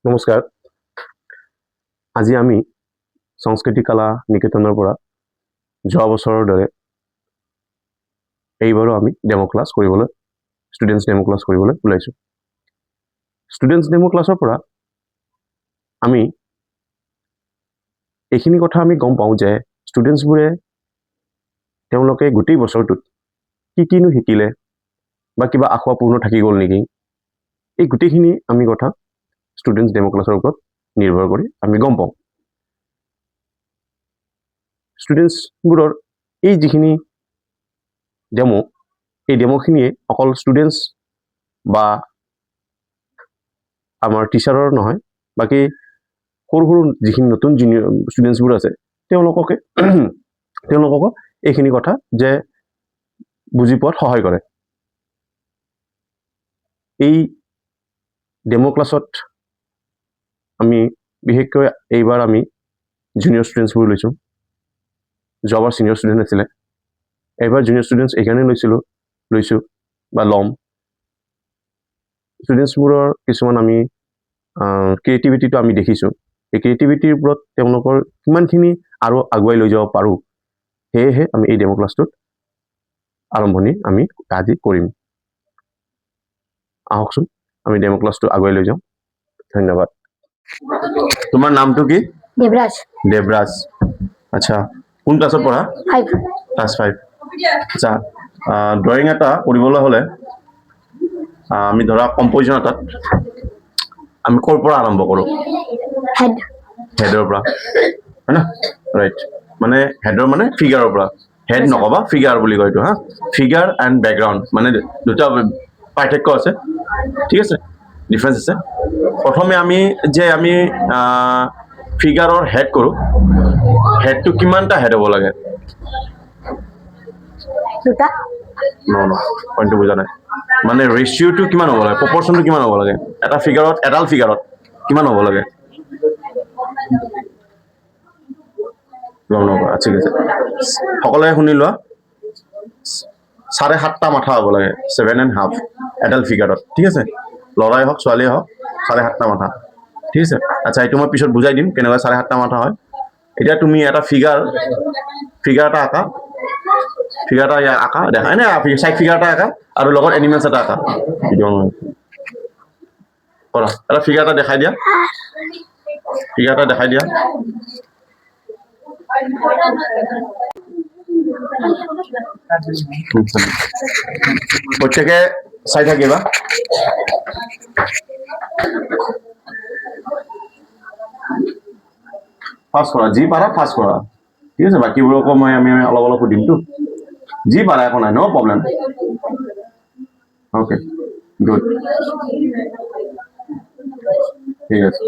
নমস্কাৰ। আজি আমি সংস্কৃতি কলা নিকেতনৰ পৰা যোৱা বছৰৰ দৰে এইবাৰো আমি ডেমো ক্লাছ কৰিবলৈ ষ্টুডেণ্টছ ডেমো ক্লাছ কৰিবলৈ ওলাইছোঁ। ষ্টুডেণ্টছ ডেমো ক্লাছৰ পৰা আমি এইখিনি কথা আমি গম পাওঁ যে ষ্টুডেণ্টছবোৰে তেওঁলোকে গোটেই বছৰটোত কিনো শিকিলে বা কিবা আশা পূৰ্ণ থাকি গ'ল নেকি, এই গোটেইখিনি আমি কথা ষ্টুডেণ্টছ ডেমো ক্লাছৰ ওপৰত নিৰ্ভৰ কৰি আমি গম পাওঁ। ষ্টুডেণ্টছবোৰৰ এই যিখিনি ডেমো, এই ডেমোখিনিয়ে অকল ষ্টুডেণ্টছ বা আমাৰ টিচাৰৰ নহয়, বাকী সৰু সৰু যিখিনি নতুন জুনিয়ৰ ষ্টুডেণ্টছবোৰ আছে তেওঁলোককো এইখিনি কথা যে বুজি পোৱাত সহায় কৰে। এই ডেমো ক্লাছত আমি বিশেষকৈ এইবাৰ আমি জুনিয়ৰ ষ্টুডেণ্টছবোৰ লৈছোঁ। যোৱাবাৰ ছিনিয়ৰ ষ্টুডেণ্ট আছিলে, এইবাৰ জুনিয়ৰ ষ্টুডেণ্টছ এইকাৰণে লৈছোঁ বা ল'ম। ষ্টুডেণ্টছবোৰৰ কিছুমান আমি ক্ৰিয়েটিভিটিটো আমি দেখিছোঁ। এই ক্ৰিয়েটিভিটিৰ ওপৰত তেওঁলোকৰ কিমানখিনি আৰু আগুৱাই লৈ যাব পাৰোঁ, সেয়েহে আমি এই ডেমো ক্লাছটোত আৰম্ভণি আমি আজি কৰিম। আহকচোন আমি ডেমো ক্লাছটো আগুৱাই লৈ যাওঁ। ধন্যবাদ। তোমাৰ নামটো কি? দেবৰাজ। দেবৰাজ। আচ্ছা, কোন ক্লাছত পঢ়া? 5 ক্লাছ 5। আচ্ছা, ড্ৰয়িং এটা কৰিবলৈ হ'লে আমি ধৰা কম্পজিশ্যন এটাত আমি ক'ৰ পৰা আৰম্ভ কৰোঁ? হেড। হেডৰ পৰা, হয় না? ৰাইট, মানে হেডৰ মানে ফিগাৰৰ পৰা। হেড নক'বা, ফিগাৰ বুলি কয় এইটো। হা, ফিগাৰ এণ্ড বেকগ্ৰাউণ্ড মানে দুটা পাৰ্থক্য আছে, ঠিক আছে, ডিফাৰেঞ্চ আছে। প্ৰথমে আমি ফিগাৰৰ হেড কৰোঁ, হেডটো কিমানটা হেড হ'ব লাগে? দুটা। ন পইণ্টটো বুজা নাই। মানে ৰেচিঅ'টো কিমান হ'ব লাগে, প্ৰপৰ্চনটো কিমান হ'ব লাগে? এটা ফিগাৰত, এডাল ফিগাৰত কিমান হ'ব লাগে? গম নাপাবা, ঠিক আছে। সকলোৱে শুনি লোৱা, 7.5টা মাথা হ'ব লাগে, 7.5 এডাল ফিগাৰত, ঠিক আছে। ল'ৰাই হওক ছোৱালীয়ে হওক 7.5টা মাথা, ঠিক আছে। আচ্ছা, এইটো মই পিছত বুজাই দিম কেনেকৈ 7.5টা মাথা হয়। এতিয়া তুমি এটা ফিগাৰ এটা আঁকা, দেখা এনে চাইড ফিগাৰ এটা আঁকা আৰু লগত এনিমেলছ এটা আঁকা। কৰা, এটা ফিগাৰ এটা দেখাই দিয়া, প্ৰত্যেকে চাই থাকিবা। ফাৰ্ষ্ট কৰা, যি পাৰা ফাৰ্ষ্ট কৰা, ঠিক আছে। বাকীবোৰকো আমি অলপ সুধিমতো, যি পাৰা, একো নাই, ন' প্ৰব্লেম। অ'কে, গুড, ঠিক আছে।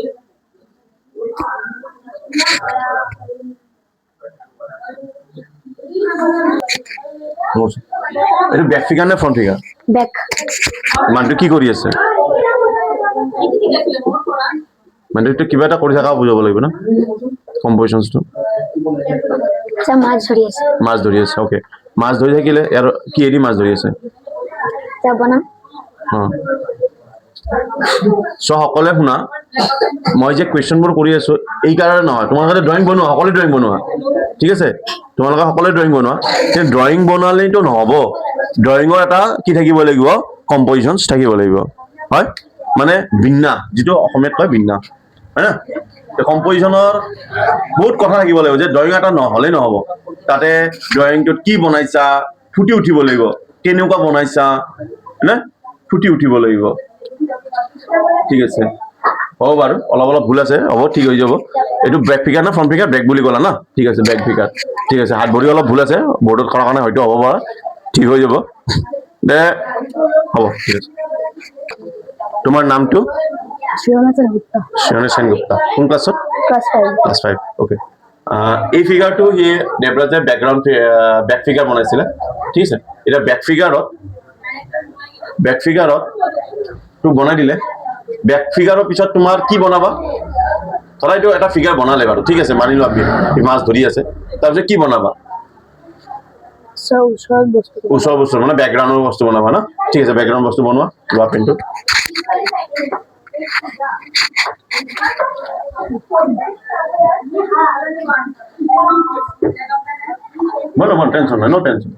এইটো বেক ফিগাৰ নে ফ্ৰণ্ট ফিগাৰ? ব্যাক। মানুহটো কি কৰি আছে? মানুহটো কিবা এটা কৰি থকা বুজাব লাগিব না, কম্পজিশ্যনটো। আচ্ছা, মাছ ধৰি আছে। মাছ ধৰি আছে, অ'কে। মাছ ধৰি থাকিলে ইয়াৰ কিহেদি মাছ ধৰি আছে? বনাম। সকলোৱে শুনা, মই যে কুৱেশ্যনবোৰ কৰি আছো এই কাৰণে নহয়, তোমালোকে ড্ৰয়িং বনোৱা, সকলোৱে ড্ৰয়িং বনোৱা, ঠিক আছে। তোমালোকে সকলোৱে ড্ৰয়িং বনোৱা, কিন্তু ড্ৰয়িং বনালেইতো নহ'ব। ড্ৰয়িঙৰ এটা কি থাকিব লাগিব? কম্পজিশ্যনছ থাকিব লাগিব, হয়, মানে বিন্যাস, যিটো অসমীয়াত কয় বিন্যাস, হয় না? কম্পজিশ্যনৰ বহুত কথা থাকিব লাগিব, যে ড্ৰয়িং এটা নহ'লেই নহ'ব। তাতে ড্ৰয়িংটোত কি বনাইছা, ফুটি উঠিব লাগিব, কেনেকুৱা বনাইছা, হয়নে? ফুটি উঠিব লাগিব, ঠিক আছে। হ'ব বাৰু, অলপ ভুল আছে, হ'ব, ঠিক হৈ যাব। এইটো বেক ফিগাৰ না ফ্ৰণ্ট ফিগাৰ? বেক বুলি ক'লা না, ঠিক আছে, বেক ফিগাৰ, ঠিক আছে। হাত ভৰি অলপ ভুল আছে, বৰ্ডত কৰাৰ কাৰণে হয়তো হ'ব পাৰে, ঠিক হৈ যাব দে, হ'ব, ঠিক আছে। তোমাৰ নামটো? শিৱানী সেনগুপ্তা। কোন ক্লাছত? Class 5, okay. এই ফিগাৰটো দেৱৰাজে বেক ফিগাৰ বনাইছিলে, ঠিক আছে। এতিয়া বেক ফিগাৰত তো বনাই দিলে, বেক ফিগাৰৰ পিছত তোমাৰ কি বনাবা? ধৰা এইটো এটা ফিগাৰ বনালে বাৰু, ঠিক আছে, মানি লোৱা মাছ ধৰি আছে, তাৰপিছত কি বনাবা? ওচৰৰ বস্তু মানে বেকগ্ৰাউণ্ডৰ বস্তু বনাবা না, ঠিক আছে। বেকগ্ৰাউণ্ড বস্তু বনোৱা, লোৱা পেনটো। বলো বলো, টেনশন নাই, নো টেনশন।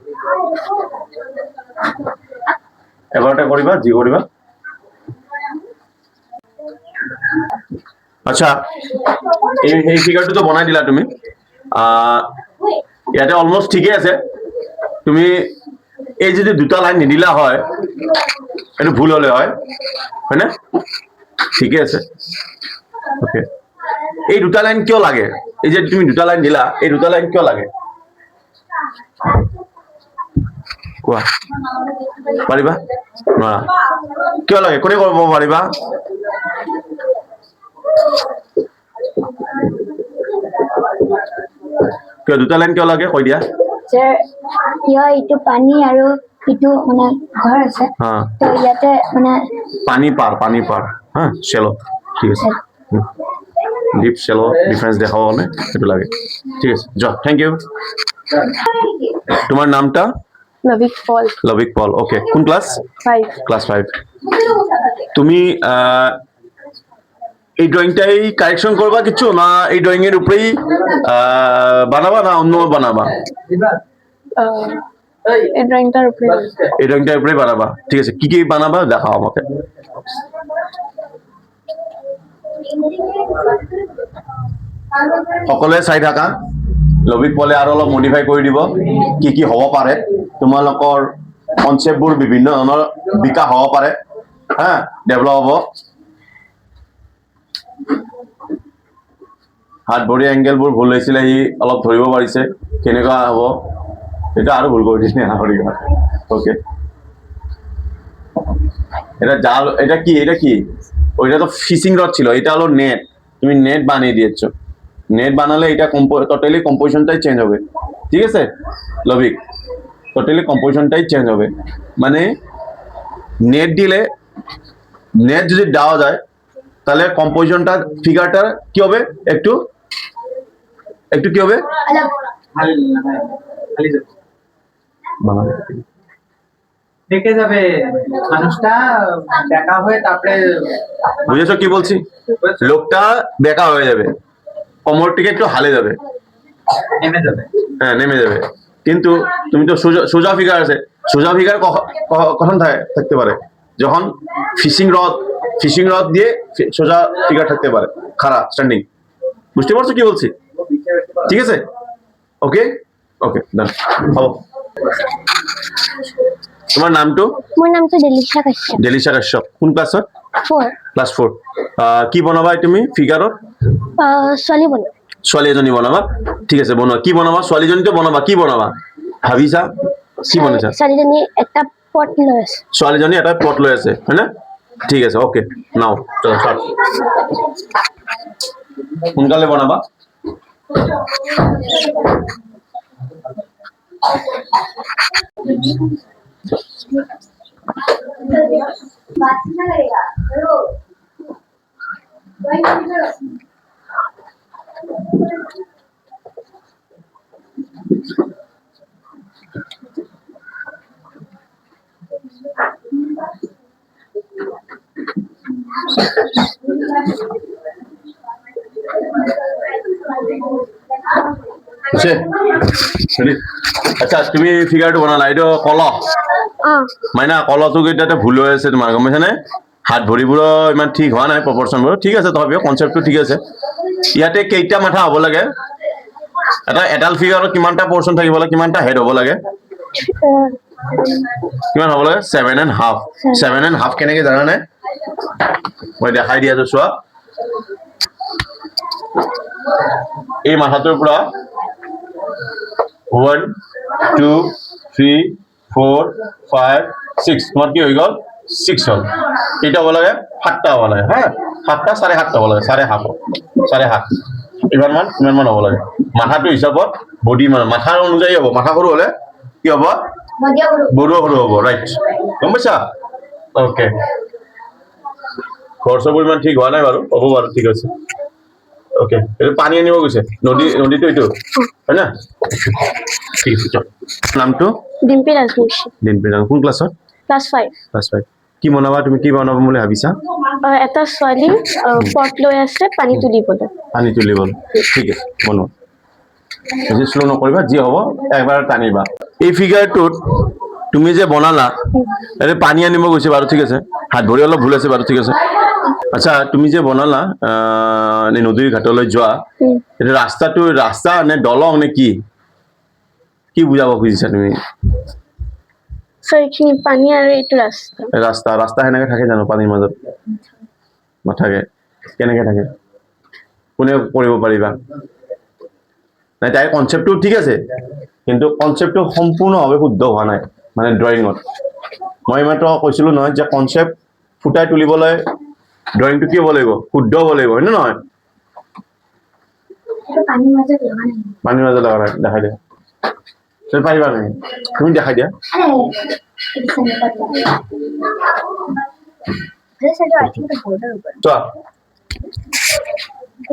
এবাৰটা কৰিবা, যি কৰিবা। আচ্ছা, এই ফিগাৰটো বনাই দিলা তুমি। ইয়াতে অলমোষ্ট ঠিকে আছে। তুমি এই যদি দুটা লাইন নিদিলা হয়, এইটো ভুল হলে হয়, হয়নে? ঠিকে আছে। ওকে, এই দুটা লাইন কিয় লাগে? এই যে তুমি দুটা লাইন দিলা, এই দুটা লাইন কিয় লাগে কোৱা? পাৰিবা? নোৱাৰা? কিয় লাগে? কোনে কৰিব পাৰিবা? কিয় দুটা লাইন কিয় লাগে কৈ দিয়া। স্যাৰ ইয়াৰ এইটো পানী আৰু ইটো মানে ঘৰ আছে হা, তো ইয়াতে মানে পানী পাৰ হা, চেলো। ঠিক আছে, ডিপ চেলো ডিফারেন্স দেখাব মানে সেইটো লাগে। ঠিক আছে, য, থ্যাংক ইউ। তোমার নামটা? Lavik Paul, লবিক পল। ওকে, কোন ক্লাস? 5. ক্লাস 5। তুমি এই ড্রয়িংটাই কারেকশন করবা কিছু, না এই ড্রয়িং এর উপরেই বানাবা, না অন্য বানাবা? এই ড্রয়িংটার উপরে এই ড্রয়িংটার উপরেই বানাবা। ঠিক আছে, কি কি বানাবা দেখাও আমাকে। সকলোৱে চাই থাকা। লবিক পলে আৰু অলপ মডিফাই কৰি দিব, কি কি হ'ব পাৰে। তোমালোকৰ কনচেপ্টবোৰ বিভিন্ন ধৰণৰ বিকাশ হ'ব পাৰে, হা, ডেভেলপ হ'ব। হাত ভৰি এংগেলবোৰ ভুল হৈছিলে, সি অলপ ধৰিব পাৰিছে কেনেকুৱা হ'ব। এটা আৰু ভুল কৰি দিছে। ওকে, এটা জাল, এটা কি, এটা কি? ওইটা তো ফিশিং রড ছিল, এটা হলো নেট। তুমি নেট বানিয়ে দিয়েছো। নেট বানালে এটা টোটালি কম্পোজিশনটাই চেঞ্জ হবে। ঠিক আছে লবিক, টোটালি কম্পোজিশনটাই চেঞ্জ হবে। মানে নেট দিলে, নেট যদি দেওয়া যায় তাহলে কম্পোজিশনটা ফিগারটা কি হবে, একটু একটু কি হবে, বানাবে। দেখে যাবে মানুষটা দেখা হয়ে, তারপরে বুঝেছো কি বলছি? লোকটা বেকা হয়ে যাবে, কোমরটিকে একটু হালে যাবে, নেমে যাবে। হ্যাঁ নেমে যাবে। কিন্তু তুমি তো সোজা ফিগার আছে, সোজা ফিগার কখন থাকতে পারে? যখন ফিশিং রড দিয়ে সোজা ফিগার থাকতে পারে, খাড়া স্ট্যান্ডিং। বুঝতে পারছো কি বলছি? ঠিক আছে, ওকে ওকে, ডান, হব। তোমার নামটো? মোৰ নামটো ডেলিশা কাশ্যপ। ডেলিশা কাশ্যপ। কোন ক্লাছত? 4 ক্লাছ 4। কি বনাবা তুমি ফিগাৰত? ছোৱালী বনো। ছোৱালী এজনী বনাবা। ঠিক আছে, বনোৱা। কি বনাবা? ছোৱালীজনীতো বনাবা, কি বনাবা ভাবিছা? কি বনাইছা? ছোৱালীজনী একটা পট লৈ আছে। ছোৱালীজনী এটা পট লৈ আছে, হয় না? ঠিক আছে, ওকে, নাও চলো স্টার্ট। সোনকালে বনাবা। আচ্ছা, তুমি ফিগাৰটো বনালা, এইটো কলহ মাইনা, কলহটো এতিয়াতে ভুল হৈ আছে তোমাৰ, গম পাইছানে? হাত ভৰিবোৰো ইমান ঠিক হোৱা নাই, প্ৰপৰশ্যনবোৰ ঠিক আছে, তথাপিও কনচেপ্টটো ঠিক আছে। ইয়াতে কেইটা মাথা হ'ব লাগে? এডাল ফিগাৰত কিমানটা পৰ্চন থাকিব লাগে, কিমানটা হেড হ'ব লাগে? কিমান হ'ব লাগে? 7.5। 7.5 কেনেকে জানানে? মই দেখাই দি আছো, চোৱা। এই মাথাটোৰ পৰা 1 2 3 4 5 6, তোমার কি হয়ে গেল? 6 হল। এটা হ'ব লাগে 7টা হ'ব লাগে, হ্যাঁ 7টা 7.5টা হ'ব লাগে, 7.5 ইমান মান হ'ব লাগে। মাথাটো হিচাপত বডি মানে মাথাৰ অনুযায়ী হ'ব। মাথা সৰু হলে কি হ'ব? বড়ো সৰু হ'ব, ৰাইট, গম পাইছা? ওকে, খৰচবোৰ ইমান ঠিক হোৱা নাই বাৰু, হ'ব বাৰু, ঠিক আছে। ওকে, এইটো পানী আনিব গৈছে, নদীটো এইটো হয় না? ঠিক আছে, চল। নামটো? ডিম্পি ৰাজবংশী। ডিম্পি, কোন ক্লাছত? ক্লাছ 5। ক্লাছ 5। কি বনাবা তুমি কি বনাবা বুলি ভাবিছা এটা ছোৱালী পট লৈ আছে পানী তুলিবলৈ পানী তুলিবলৈ ঠিক আছে বনোৱা বেছি শ্ল' নকৰিবা যি হ'ব একবাৰ টানিবা এই ফিগাৰটোত তুমি যে বনালা এনে পানী আনিব গৈছে বাৰু ঠিক আছে হাত ভৰি অলপ ভুল আছে বাৰু ঠিক আছে আচ্ছা তুমি যে বনালা নদীৰ ঘাটলৈ যোৱা এটা ৰাস্তা নে দলং নে কি কি বুজাব খুজিছা তুমি চ' এইখিনি পানী আৰু এইটো ৰাস্তা ৰাস্তা সেনেকে থাকে জানো পানীৰ মাজত নাথাকে কেনেকে থাকে কোনে কৰিব পাৰিবা নাই তাইৰ কনচেপ্টটো ঠিক আছে কিন্তু কনচেপ্টটো সম্পূৰ্ণভাৱে শুদ্ধ হোৱা নাই মানে ড্ৰয়িঙত মই মাত্ৰ কৈছিলো নহয় যে কনচেপ্ট ফুটাই তুলিবলৈ ড্ৰয়িংটো কি হ'ব লাগিব শুদ্ধ হ'ব লাগিব হয় নে নহয় এইটো পানীৰ মাজত লগা নাই পানীৰ মাজত লগা নাই দেখাই দিয়া তুমি পাৰিবা নেকি তুমি দেখাই দিয়া এইটো আই থিংক বৰ্ডাৰ ওপৰত চোৱা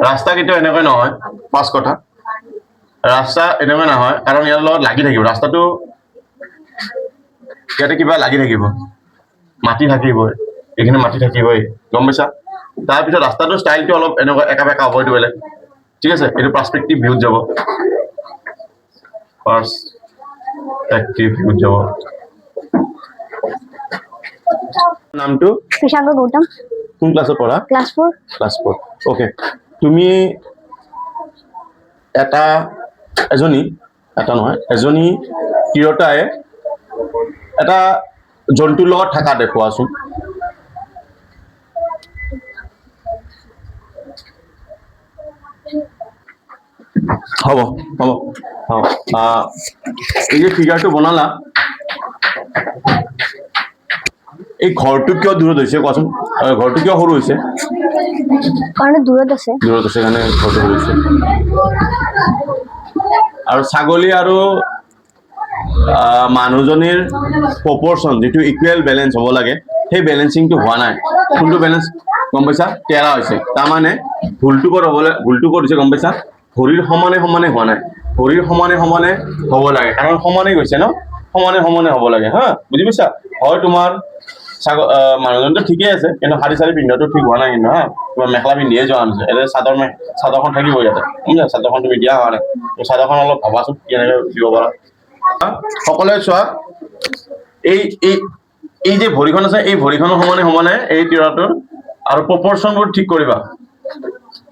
ৰাস্তা কেতিয়াও এনেকৈ নহয় পাঁচ কথা ৰাস্তা এনেকৈ নহয় কাৰণ ইয়াৰ লগত লাগি থাকিব ৰাস্তাটো ইয়াতে কিবা লাগি থাকিব মাটি থাকিবই এইখিনি মাটি থাকিবই গম পাইছা তাৰপিছত ৰাস্তাটোৰ ষ্টাইলটো অলপ এনেকুৱা একা বেকা হ'ব এইটো বেলেগ ঠিক আছে এইটো পাৰ্সপেক্টিভ ভিউত যাব পাৰ্সপেক্টিভ ভিউত যাব নামটো কৃষাংক গৌতম কোন ক্লাছত পঢ়া ক্লাছ 4 ক্লাছ 4 ওকে তুমি এজনী তিৰোতাই এটা জন্তুৰ লগত থকা দেখুৱাচোন হ'ব এই যে ফিগাৰটো বনালা এই ঘৰটো কিয় দূৰত হৈছে কোৱাচোন ঘৰটো কিয় সৰু হৈছে কাৰণ দূৰত আছে কাৰণে ঘৰটো সৰু হৈছে আৰু ছাগলী আৰু মানুহজনীৰ প্ৰপৰ্চন যিটো ইকুৱেল বেলেঞ্চ হ'ব লাগে সেই বেলেঞ্চিংটো হোৱা নাই কোনটো বেলেঞ্চ গম পাইছা তেৰা হৈছে তাৰমানে ভুলটো ক'ত হৈছে গম পাইছা ভৰিৰ সমানে হোৱা নাই ভৰিৰ সমানে হ'ব লাগে কাৰণ সমানে গৈছে ন সমানে হ'ব লাগে হা বুজি পাইছা হয় তোমাৰ মানুহজনটো ঠিকেই আছে কিন্তু শাৰী চাৰী পিন্ধাটো ঠিক হোৱা নাই কিন্তু হা তোমাৰ মেখেলা পিন্ধিয়ে যোৱা হৈছে এতিয়া চাদৰখন থাকিব ইয়াতে চাদৰখন তুমি দিয়া হোৱা নাই চাদৰখন অলপ ভাবাচোন কেনেকৈ দিব পাৰা সকলোৱে চোৱা এই যে ভৰিখন আছে এই ভৰিখনৰ সমানে এই তিৰাটোৰ আৰু প্ৰপৰ্চনবোৰ ঠিক কৰিবা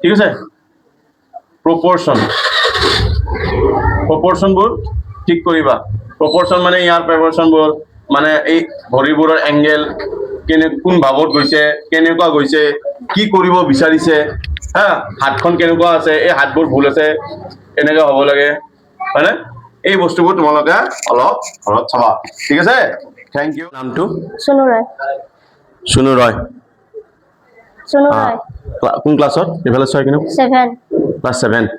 ঠিক আছে প্ৰপৰ্চনবোৰ ঠিক কৰিবা প্ৰপৰ্চন মানে ইয়াৰ প্ৰপৰ্চনবোৰ মানে এই ভৰিবোৰৰ এংগেল কোন ভাৱত গৈছে কেনেকুৱা গৈছে কি কৰিব বিচাৰিছে হা হাতখন কেনেকুৱা আছে এই হাতবোৰ ভুল আছে এনেকুৱা হ'ব লাগে হয়নে এই বস্তুবোৰ তোমালোকে অলপ ঘৰত চাবা ঠিক আছে থেংক ইউ নামটো চুনু ৰয় কোন ক্লাছত এইফালে চোৱা কিনো 7 ক্লাছ 7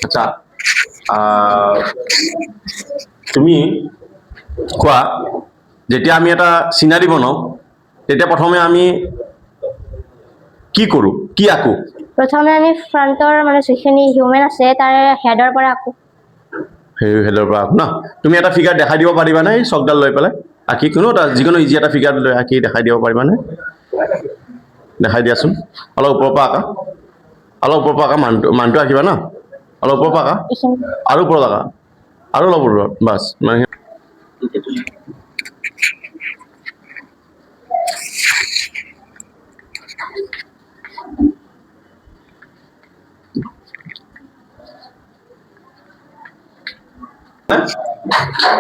আচ্ছা তুমি কোৱা যেতিয়া আমি এটা চিনাৰী বনাওঁ তেতিয়া প্ৰথমে আমি কি কৰোঁ কি আঁকো প্ৰথমে আমি ফ্ৰণ্টৰ মানে যিখিনি হিউমেন আছে তাৰ হেডৰ পৰা আঁকো হেডৰ পৰা আঁকো ন তুমি এটা ফিগাৰ দেখাই দিব পাৰিবানে এই চকডাল লৈ পেলাই আঁকি যিকোনো ইজি এটা ফিগাৰ লৈ আঁকি দেখাই দিব পাৰিবানে দেখাই দিয়াচোন অলপ ওপৰৰ পৰা আঁকা মানুহটো আঁকিবা ন অলপ ওপৰৰ পৰা আঁকা আৰু ওপৰত আঁকা আৰু অলপ ওপৰত বাছ মানে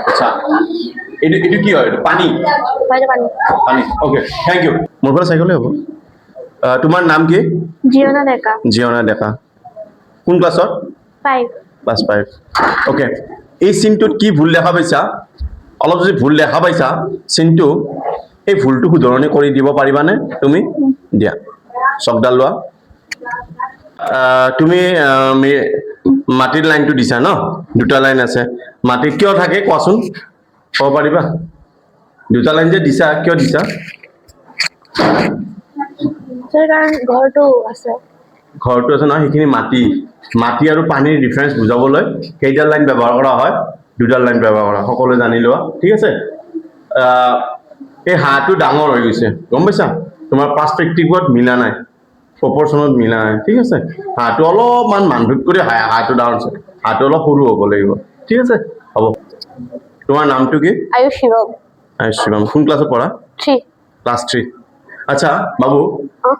আচ্ছা এইটো কি হয় পানী ওকে থেংক ইউ মোৰ পৰা চাই গ'লে হ'ব তোমাৰ নাম কি জিৰণা ডেকা কোন ক্লাছত 5 ক্লাছ 5 ওকে এই চিনটোত কি ভুল দেখা পাইছা অলপ যদি ভুল দেখা পাইছা চিনটো এই ভুলটো শুধৰণি কৰি দিব পাৰিবানে তুমি দিয়া চকডাল লোৱা তুমি মাটিৰ লাইনটো দিছা ন দুটা লাইন আছে মাটি কিয় থাকে কোৱাচোন ক'ব পাৰিবা দুটা লাইন যে দিছা কিয় দিছা কাৰণ ঘৰটো আছে নহয় সেইখিনি মাটি আৰু পানীৰ ডিফাৰেঞ্চ বুজাবলৈ কেইডাল লাইন ব্যৱহাৰ কৰা হয় দুডাল লাইন ব্যৱহাৰ কৰা সকলোৱে জানি লোৱা ঠিক আছে এই হাঁহটো ডাঙৰ হৈ গৈছে গম পাইছা তোমাৰ পাৰ্সপেক্টিভত মিলা নাই প্ৰপৰচনত মিলা নাই ঠিক আছে হাঁহটো অলপমান মানভুত কৰি হাঁহটো ডাঙৰ আছে হাঁহটো অলপ সৰু হ'ব লাগিব ঠিক আছে হ'ব তোমাৰ নামটো কি আয়ুষ শিৱম শিৱম কোন ক্লাছত পঢ়া 3 ক্লাছ 3 আচ্ছা বাবু অ।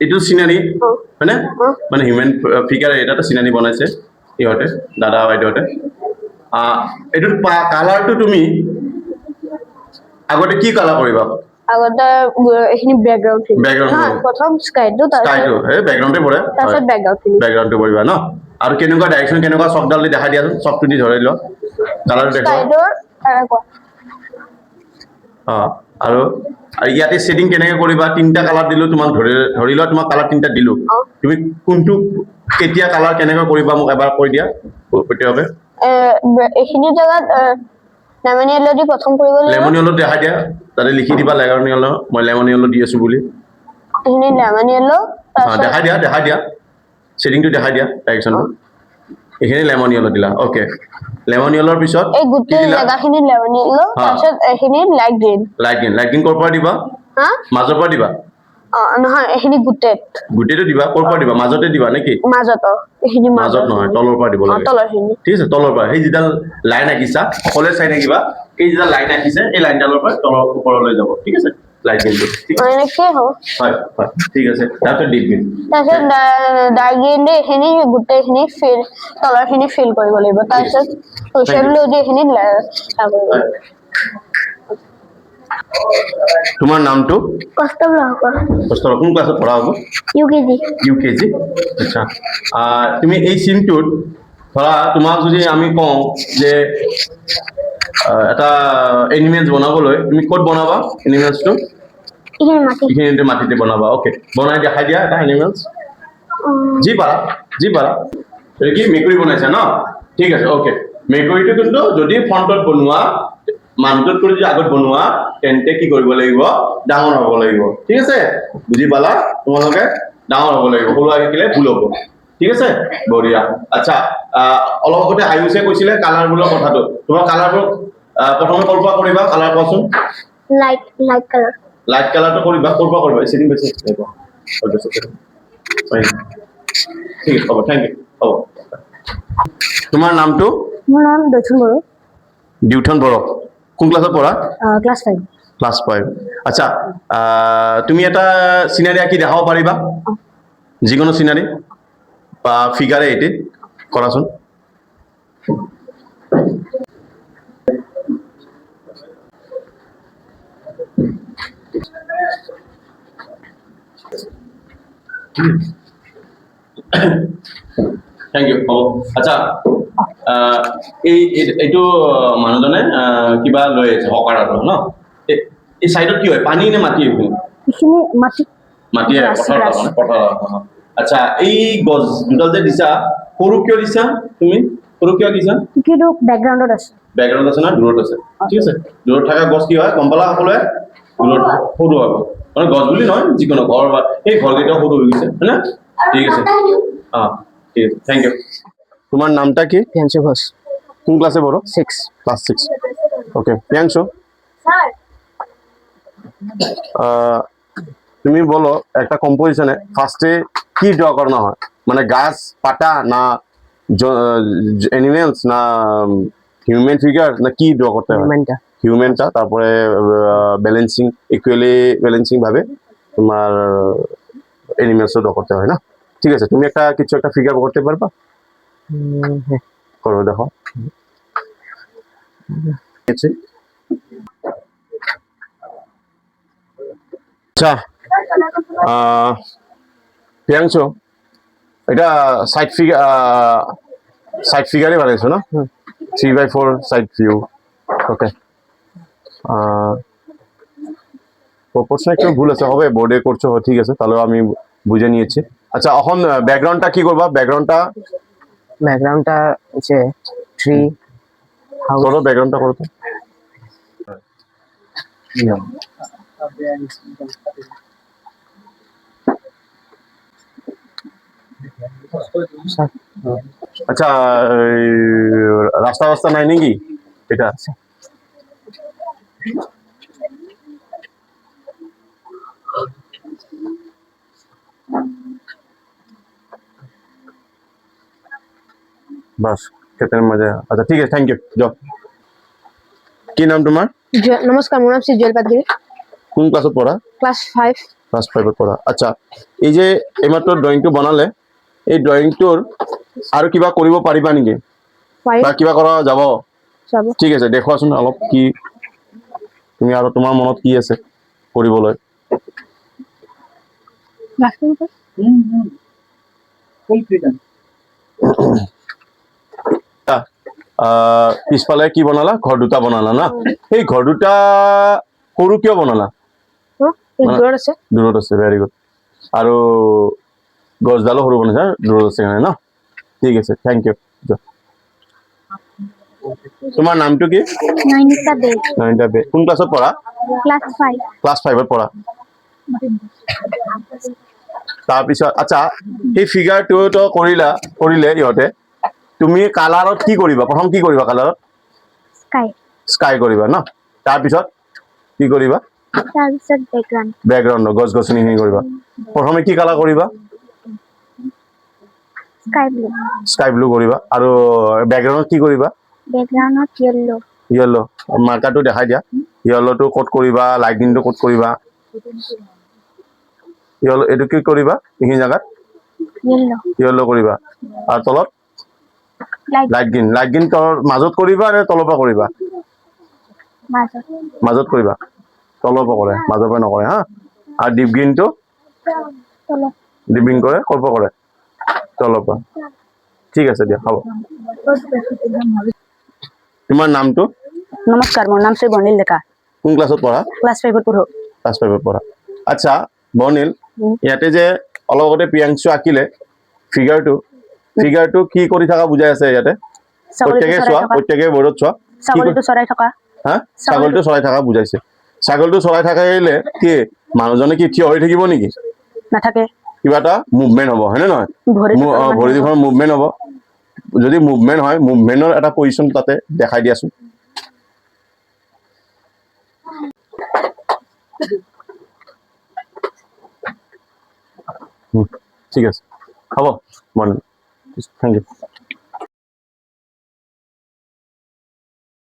এইটো চিনাৰী অ। হয়নে অ। মানে হিউমেন ফিগাৰ এটা চিনাৰী বনাইছে ইহঁতে দাদা বাইদেউহঁতে এইটোৰ কালাৰটো তুমি আগতে কি কালাৰ কৰিবা আগতে এইখিনি বেকগ্ৰাউণ্ড খিনি Background নহয় খিনি। প্ৰথম স্কাইটো স্কাইটো এই বেকগ্ৰাউণ্ডে পৰে তাৰপিছত বেকগ্ৰাউণ্ড খিনি বেকগ্ৰাউণ্ডটো কৰিবা ন আৰু কেনেকুৱা ডাইৰেকশ্যন কেনেকুৱা চকডাল দি দেখাই দিয়াচোন চকটো দি ধৰি লোৱা কালাৰটো দেখুৱা স্কাইটোৰ এনেকুৱা আৰু ইয়াতে ছেটিং কেনেকে কৰিবা তিনটা কালাৰ দিলো তোমাক ধৰি লোৱা তোমাক কালাৰ তিনটা দিলো অ। তুমি কোনটো কেতিয়া কালাৰ কেনেকৈ কৰিবা মোক এবাৰ কৈ দিয়া প্ৰত্যেকভাৱে এইখিনি জেগাত লেমন য়েল্লো দি প্ৰথম কৰিব লাগিব লেমন য়েল্লো দেখাই দিয়া তাতে লিখি দিবা লেমন য়েল্লো মই লেমন য়েল্লো দি আছো বুলি এইখিনি লেমন য়েল্লো দেখাই দিয়া ছেটিংটো দেখাই দিয়া ডাইৰেকশ্যনটো এইখিনি লেমন য়েল্লো দিলা ওকে লেমন য়েল্লোৰ পিছত এই গোটেই জেগাখিনি লেমন য়েল্লো তাৰপিছত এইখিনি লাইট গ্ৰীণ লাইট গ্ৰীণ ক'ৰ পৰা দিবা হা মাজৰ পৰা দিবা নহয় এইখিনি গোটেইটো দিবা ক'ৰ পৰা দিবা মাজতে দিবা নেকি মাজত এইখিনি মাজত নহয় তলৰ পৰা দিব লাগে তলৰখিনি ঠিক আছে তলৰ পৰা সেই যিডাল লাইন আঁকিছা সকলোৱে চাই থাকিবা এই যিডাল লাইন আঁকিছে এই লাইনডালৰ পৰা তলৰ ওপৰলৈ যাব ঠিক আছে লাইট গ্ৰীণটো ঠিক আছে এনেকৈ হ'ব হয় ঠিক আছে তাৰপিছত ডিপ গ্ৰীণ তাৰপিছত ডাৰ্ক গ্ৰীণ দি এইখিনি গোটেইখিনি তলৰখিনি ফিল কৰিব লাগিব তাৰপিছত কুৱেশ্যন ব্লু দি এইখিনি তোমাৰ নামটো কষ্ট ব্লকৰ কোন ক্লাছত পঢ়া হ'ব UKG UKG আচ্ছা তুমি এই চিনটোত ধৰা তোমাক যদি আমি কওঁ যে এটা এনিমেলছ বনাবলৈ তুমি ক'ত বনাবা এনিমেলছটো এইখিনি মাটি এইখিনিতে মাটিতে বনাবা ওকে বনাই দেখাই দিয়া এটা এনিমেলছ যি পাৰা এইটো কি মেকুৰী বনাইছা ন ঠিক আছে ওকে মেকুৰীটো কিন্তু যদি ফ্ৰণ্টত বনোৱা মানুহটোত কৰি যদি আগত বনোৱা তেন্তে কি কৰিব লাগিব ডাঙৰ হ'ব লাগিব ঠিক আছে বুজি পালা তোমালোকে ডাঙৰ হ'ব লাগিব সৰু আঁকিলে ভুল হ'ব ঠিক আছে বঢ়িয়া আচ্ছা অলপ আগতে আয়ুষে কৈছিলে কালাৰবোৰৰ কথাটো তোমাৰ কালাৰবোৰ প্ৰথমে ক'ৰ পৰা কৰিবা কালাৰ কোৱাচোন লাইট কালাৰ লাইট কালাৰটো কৰিবা ক'ৰ পৰা কৰিবা ছেটিং বেছি ঠিক আছে হ'ব থেংক ইউ হ'ব তোমাৰ নামটো মোৰ নাম দক্ষিণ বড়ো ডিউঠন বড়ো কোন ক্লাছত পঢ়া ক্লাছ 5 ক্লাছ 5 আচ্ছা তুমি এটা চিনাৰী আঁকি দেখাব পাৰিবা যিকোনো চিনাৰী বা ফিগাৰে এটি কৰাচোন থেংক ইউ হ'ব আচ্ছা এইটো মানুহজনে কিবা লৈ আছে হকাৰটো ন এই চাইডত কি হয় পানী নে মাটি এইখিনি এইখিনি মাটি মাটিয়ে পথাৰ আচ্ছা এই গছ দুডাল যে দিছা সৰু কিয় দিছা তুমি সৰু কিয় দিছা কিন্তু বেকগ্ৰাউণ্ডত আছে বেকগ্ৰাউণ্ড আছে না দূৰত আছে ঠিক আছে দূৰত থকা গছ কি হয় গম পালা সকলোৱে দূৰত সৰু হ'ব মানে গছ বুলি নহয় যিকোনো ঘৰ বা এই ঘৰকেইটাও সৰু হৈ গৈছে হয় না ঠিক আছে ঠিক আছে থেংক ইউ তোমার নামটা কি প্রিয়াংশু ঘোষ কোন ক্লাসে পড়ো 6 ক্লাস 6 ওকে প্রিয়াংশু স্যার তুমি বলো একটা কম্পোজিশনে ফার্স্টে কি ড্র করানো হয় মানে গাছ পাতা না অ্যানিমেলস না হিউম্যান ফিগার না কি ড্র করতে হয় হিউম্যানটা হিউম্যানটা তারপরে ব্যালেন্সিং ইকুয়ালি ব্যালেন্সিং ভাবে তোমার অ্যানিমেলসও ড্র করতে হয় না ঠিক আছে তুমি একটা কিছু একটা ফিগার করতে পারবা করো দেখো আচ্ছা প্রিয়াংশু এটা সাইড ফিগারই বানাইছো না 3/4 সাইড ভিউ ওকে প্রপোর্শন একটু ভুল আছে হবে বোর্ডে করছো ঠিক আছে তাহলে আমি বুঝে নিয়েছি আচ্ছা এখন ব্যাকগ্রাউন্ডটা কি করবা ব্যাকগ্রাউন্ডটা হচ্ছে ট্রি করো ব্যাকগ্রাউন্ডটা করো তো আচ্ছা রাস্তা নাই নাকি এটা বাস ক্ষেতের মাঝে আচ্ছা ঠিক আছে থ্যাংক ইউ যাও কি নাম তোমার নমস্কাৰ মোৰ নাম সিজুৱেল পাটগিৰি কোন ক্লাছত পঢ়া ক্লাছ 5 ক্লাছ 5ত পঢ়া আচ্ছা এই যে এইমাত্ৰ ড্ৰয়িংটো বনালে এই ড্ৰয়িংটোৰ আৰু কিবা কৰিব পাৰিবা নেকি বা কিবা কৰা যাব যাব ঠিক আছে দেখুৱাচোন অলপ কি তুমি আৰু তোমাৰ মনত কি আছে কৰিবলৈ ফুল ফ্ৰিডম। পিছফালে কি বনালা ঘৰ দুটা বনালা না সেই ঘৰ দুটা সৰু কিয় বনালা দূৰত আছে দূৰত আছে ভেৰি গুড আৰু গছডালো সৰু বনাইছা দূৰত আছে কাৰণে ন ঠিক আছে থেংক ইউ তোমাৰ নামটো কি নয়নিতা বে নয়নিতা বে কোন ক্লাছত পঢ়া ক্লাস 5 ক্লাছ 5ত পঢ়া তাৰপিছত আচ্ছা সেই ফিগাৰটো কৰিলে ইহঁতে তুমি কালাৰত কি কৰিবা প্ৰথম কি কৰিবা কালাৰত স্কাই স্কাই কৰিবা ন তাৰপিছত কি কৰিবা তাৰপিছত বেকগ্ৰাউণ্ড বেকগ্ৰাউণ্ড গছ গছনিখিনি কৰিবা প্ৰথমে কি কালাৰ কৰিবা স্কাই ব্লু কৰিবা আৰু বেকগ্ৰাউণ্ডত কি কৰিবা বেকগ্ৰাউণ্ডত য়েল্লো য়েল্লো মাৰ্কাৰটো দেখাই দিয়া য়েল্লোটো ক'ত কৰিবা লাইট গ্ৰীণটো ক'ত কৰিবা য়েল্লো এইটো কি কৰিবা এইখিনি জেগাত য়েল্লো কৰিবা আৰু তলত লাইট গ্ৰীণ তলৰ মাজত কৰিবা নে তলৰ পৰা কৰিবা মাজত কৰিবা তলৰ পৰা কৰে মাজৰ পৰা নকৰে হা আৰু ডিপ গ্ৰীণটো ডিপ গ্ৰীণ কৰে ক'ৰ পৰা কৰে তলৰ পৰা ঠিক আছে দিয়া হ'ব তোমাৰ নামটো নমস্কাৰ মোৰ নাম শ্ৰী বৰ্ণিল ডেকা কোন ক্লাছত পঢ়া ক্লাছ 5ত পঢ়ো ক্লাছ 5ত পঢ়া আচ্ছা বৰ্ণিল ইয়াতে যে অলপ আগতে প্ৰিয়াংশু আঁকিলে ফিগাৰটো কি কৰি থকা বুজাই আছে ইয়াতে প্ৰত্যেকে বৰ্ডত চোৱা ছাগলীটো চৰাই থকা হা ছাগলীটো চৰাই থকা বুজাইছে ছাগলীটো চৰাই থাকিলে কি মানুহজনে কি থিয় হৈ থাকিব নেকি নাথাকে কিবা এটা মুভমেণ্ট হ'ব হয়নে নহয় ভৰি দুখন মুভমেণ্ট হ'ব যদি মুভমেণ্ট হয় মুভমেণ্টৰ এটা পজিশ্যন তাতে দেখাই দিয়াচোন ঠিক আছে হ'ব মৰ্ণিং থেংক ইউ